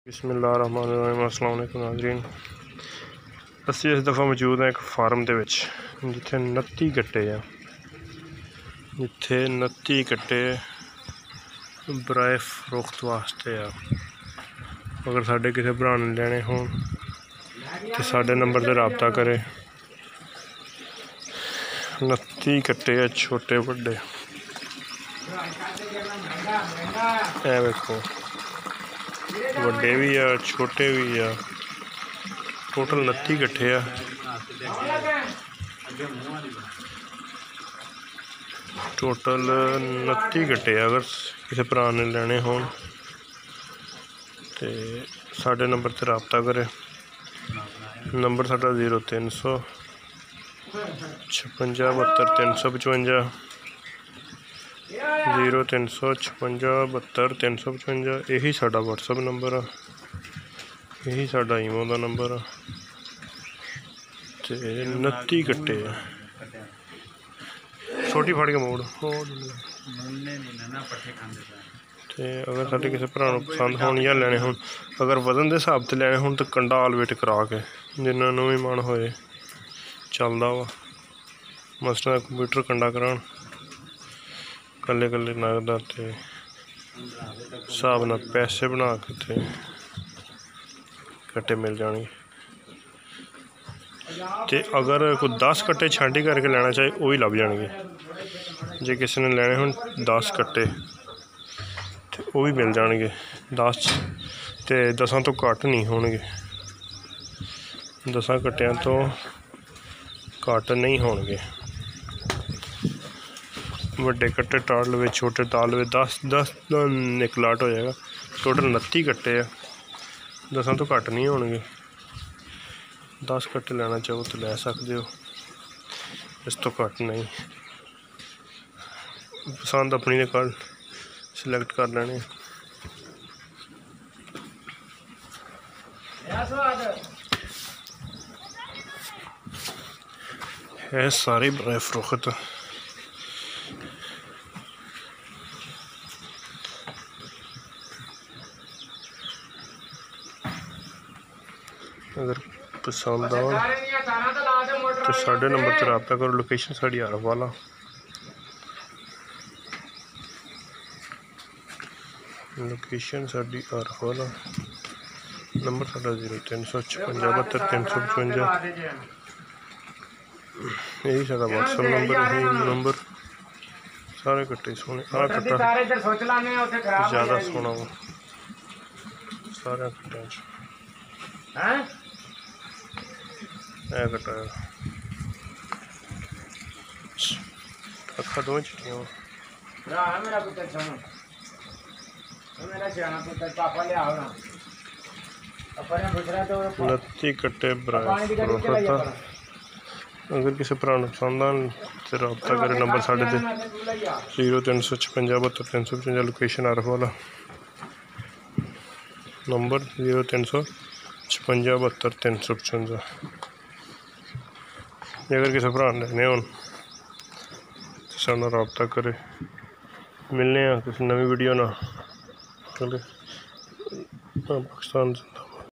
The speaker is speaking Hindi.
बिस्मिल्लाहिर्रहमानिर्रहीम। अस्सलाम वालेकुम नाज़रीन, असी इस दफ़ा मौजूद हैं एक फार्म दे विच जिथे 29 कट्टे हैं, जिथे 29 कट्टे ब्राए फरोख्त वास्ते आ। अगर साढ़े किसी भरा ने लेने होन तो साढ़े नंबर से रबता करे। 29 कट्टे है, छोटे बड़े। ए वेखो, वड्डे भी आ, छोटे भी आ। टोटल 29 कट्टे आ। टोटल 29 कट्टे। अगर किसी भरा ने लेने होन तो साढ़े नंबर से रबता करे। नंबर साढ़ा 0300 56 72 355 0300 56 72 355। यही साडा व्हाट्सएप नंबर आ, यही साडा ईमो का नंबर आ। ते 29 कट्टे आ। छोटी फड़ के मोड़। ते अगर साढ़े किसी भरा पसंद होन या लेने होन, अगर वजन के हिसाब से लेने होन तो कंडा आलवेट करा के जिन्होंने भी मन होए चलता वा। मसला कंप्यूटर कंडा करान कल्ले कल्ले नगदा ते हिसाब नाल पैसे बना के ते कट्टे मिल जाने। ते अगर कोई 10 कट्टे छांटी करके लेना चाहे वो भी लभ जाएंगे। जे किसी ने लेने होन 10 कट्टे तो वो भी मिल जाएंगे। 10 ते 10 तो घट नहीं होंगे, 10 कट्टियां तो घट नहीं होंगे। वड्डे कट्टे टाल लवे, छोटे टाल लवे, 10 एक लाट हो जाएगा। टोटल 29 कट्टे है, 10 तो घट नहीं होंगे। 10 कट्टे लेना चाहो तो ले सकते हो, इस तो घट नहीं। पसंद अपनी ने कल सिलेक्ट कर लेने। है सारी ब्राए फरोख्त। अगर पसंद आओ तो साढ़े नंबर पर रबता करो। लोकेशन साड़ी आरफ वाला। लोकेशन साड़ी आरफ वाला। नंबर साढ़ा 0300 56 72 355। यही साढ़ा व्हाट्सएप नंबर है। नंबर सारे कट्टे सोने। आ कट्टा ज़्यादा सोना वो सारे कट्टे कट्टा अखा दो चिट्टियां। 29 कट्टे ब्राए फरोख्त। अगर किसी भरा पसंद आन तो रबता करे। नंबर साढ़े 0300 56 72 355। लोकेशन आरफ वाला। नंबर 0300 56 72 355। अगर किसी भरा लेने होन तो साढ़े नाल रबता करे। मिलने किसी नवी वीडियो ना पाकिस्तान।